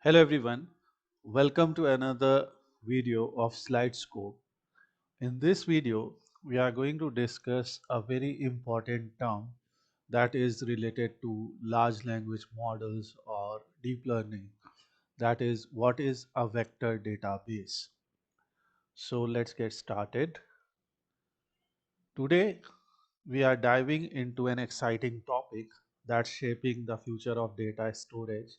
Hello everyone, welcome to another video of Slidescope. In this video, we are going to discuss a very important term that is related to large language models or deep learning. That is, what is a vector database? So let's get started. Today, we are diving into an exciting topic that's shaping the future of data storage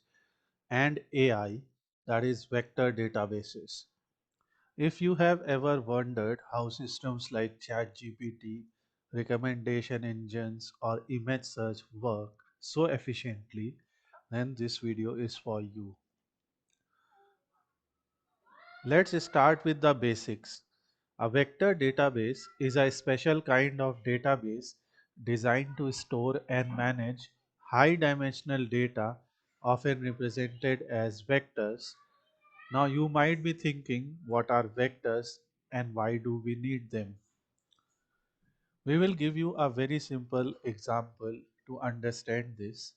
and AI, that is vector databases. If you have ever wondered how systems like ChatGPT, recommendation engines, or image search work so efficiently, then this video is for you. Let's start with the basics. A vector database is a special kind of database designed to store and manage high dimensional data, often represented as vectors. Now you might be thinking, what are vectors and why do we need them? We will give you a very simple example to understand this.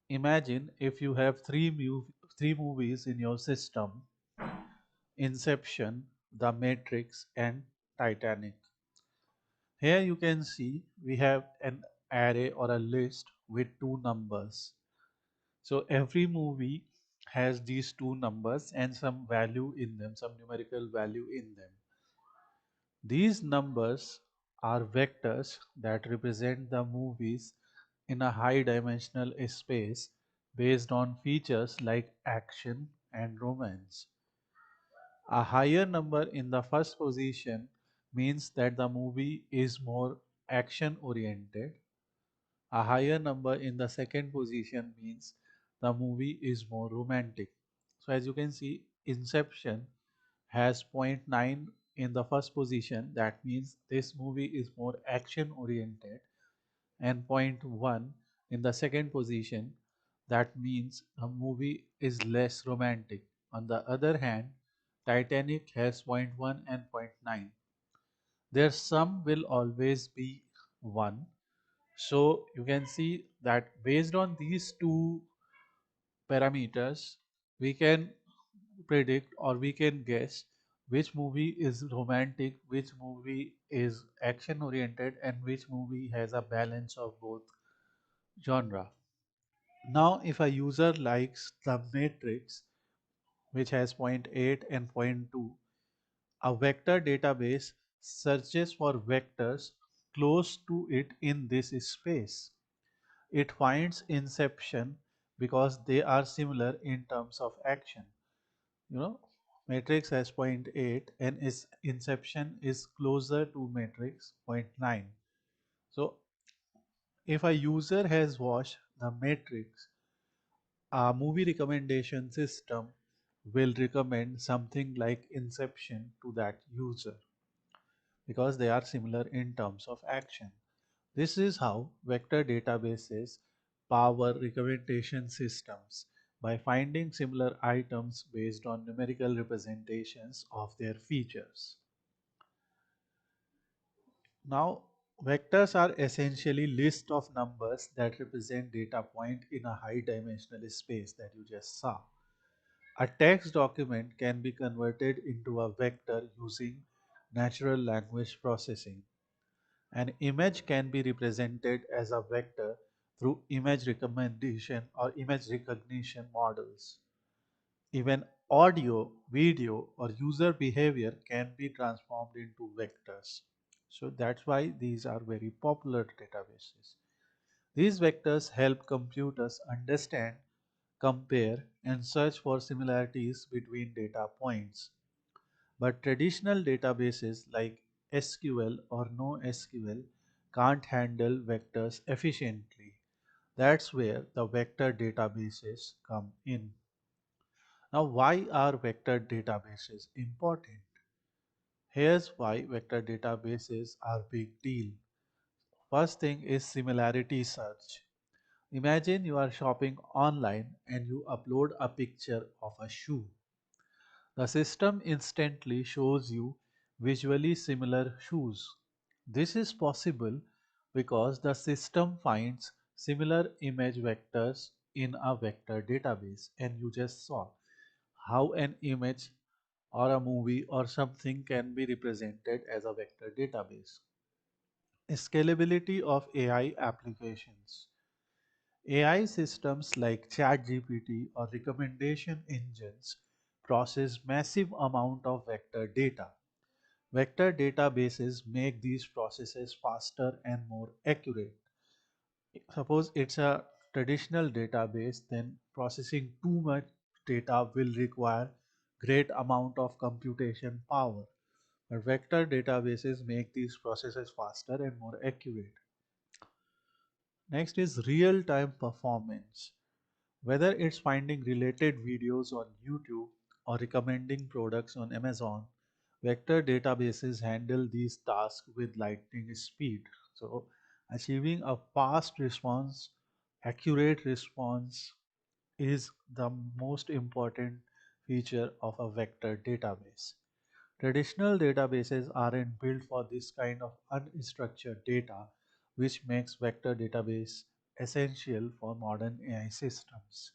Imagine if you have three movies in your system: Inception, The Matrix, and Titanic. Here you can see we have an array or a list with two numbers. So every movie has these two numbers and some value in them, some numerical value in them. These numbers are vectors that represent the movies in a high dimensional space based on features like action and romance. A higher number in the first position means that the movie is more action oriented. A higher number in the second position means the movie is more romantic. So as you can see, Inception has zero point 0.9 in the first position. That means this movie is more action oriented, and zero point 0.1 in the second position. That means a movie is less romantic. On the other hand, Titanic has zero point 0.1 and zero point 0.9. Their sum will always be 1. So you can see that based on these two parameters, we can predict or we can guess which movie is romantic, which movie is action oriented, and which movie has a balance of both genre. Now, if a user likes the matrix, which has zero point 0.8 and zero point 0.2, a vector database searches for vectors close to it in this space. It finds Inception because they are similar in terms of action. You know, matrix has zero point 0.8 and its Inception is closer to matrix 0.9. So if a user has watched the matrix, a movie recommendation system will recommend something like Inception to that user because they are similar in terms of action. This is how vector databases power recommendation systems, by finding similar items based on numerical representations of their features. Now, vectors are essentially list of numbers that represent data point in a high dimensional space that you just saw. A text document can be converted into a vector using natural language processing. An image can be represented as a vector through image recommendation or image recognition models. Even audio, video, or user behavior can be transformed into vectors. So that's why these are very popular databases. These vectors help computers understand, compare, and search for similarities between data points. But traditional databases like SQL or NoSQL can't handle vectors efficiently. That's where the vector databases come in. Now, why are vector databases important? Here's why vector databases are big deal. First thing is similarity search. Imagine you are shopping online and you upload a picture of a shoe. The system instantly shows you visually similar shoes. This is possible because the system finds similar image vectors in a vector database, and you just saw. how an image or a movie or something can be represented as a vector database. Scalability of AI applications. AI systems like ChatGPT or recommendation engines process massive amount of vector data. Vector databases make these processes faster and more accurate. Suppose it's a traditional database, then processing too much data will require great amount of computation power. But vector databases make these processes faster and more accurate. Next is real-time performance. Whether it's finding related videos on YouTube or recommending products on Amazon, vector databases handle these tasks with lightning speed. So, achieving a fast response, accurate response is the most important feature of a vector database. Traditional databases aren't built for this kind of unstructured data, which makes vector database essential for modern AI systems.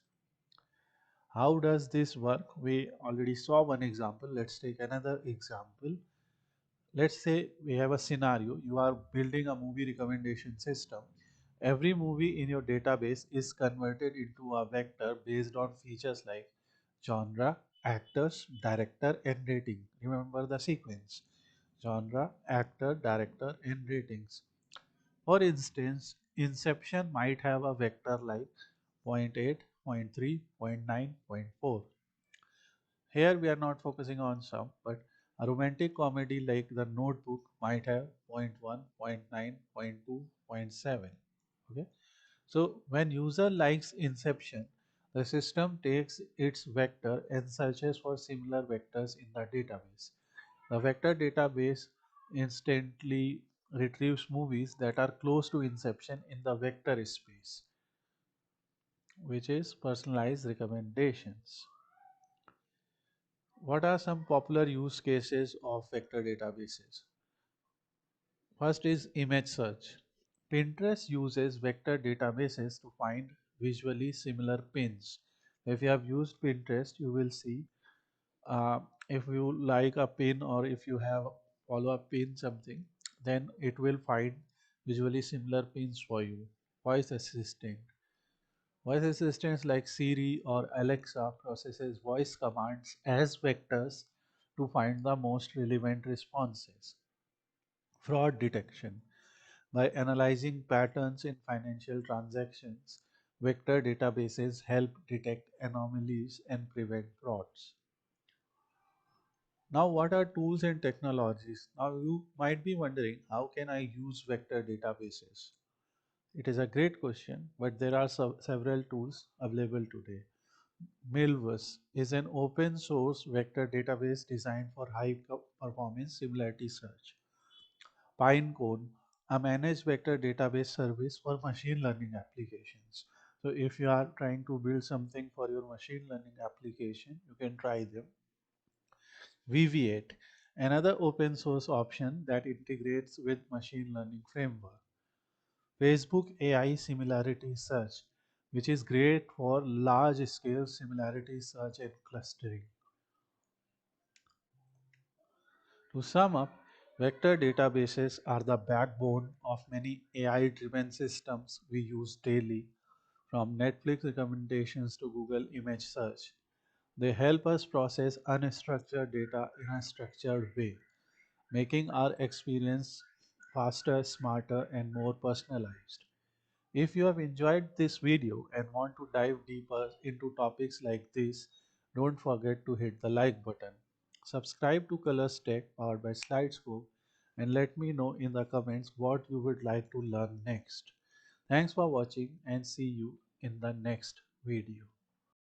How does this work? We already saw one example. Let's take another example. Let's say we have a scenario. You are building a movie recommendation system. Every movie in your database is converted into a vector based on features like genre, actors, director, and rating. Remember the sequence: genre, actor, director, and ratings. For instance, Inception might have a vector like point 0.8, point 0.3, point 0.9, point 0.4. Here we are not focusing on sum, but a romantic comedy like The Notebook might have point 0.1, point 0.9, point 0.2, point 0.7. Okay. So when user likes Inception, the system takes its vector and searches for similar vectors in the database. The vector database instantly retrieves movies that are close to Inception in the vector space, which is personalized recommendations. What are some popular use cases of vector databases? First is image search. Pinterest uses vector databases to find visually similar pins. If you have used Pinterest, you will see if you like a pin or if you have follow a pin something, then it will find visually similar pins for you. Voice assistant. Voice assistants like Siri or Alexa processes voice commands as vectors to find the most relevant responses. Fraud detection. By analyzing patterns in financial transactions, vector databases help detect anomalies and prevent frauds. Now, what are tools and technologies? Now, you might be wondering, how can I use vector databases? It is a great question, but there are several tools available today. Milvus is an open source vector database designed for high performance similarity search. Pinecone, a managed vector database service for machine learning applications. So if you are trying to build something for your machine learning application, you can try them. VV8, another open source option that integrates with machine learning framework. Facebook AI similarity search, which is great for large scale similarity search and clustering. To sum up, vector databases are the backbone of many AI-driven systems we use daily, from Netflix recommendations to Google image search. They help us process unstructured data in a structured way, making our experience faster, smarter, and more personalized. If you have enjoyed this video and want to dive deeper into topics like this, don't forget to hit the like button. Subscribe to Colors Tech powered by Slidescope and let me know in the comments what you would like to learn next. Thanks for watching and see you in the next video.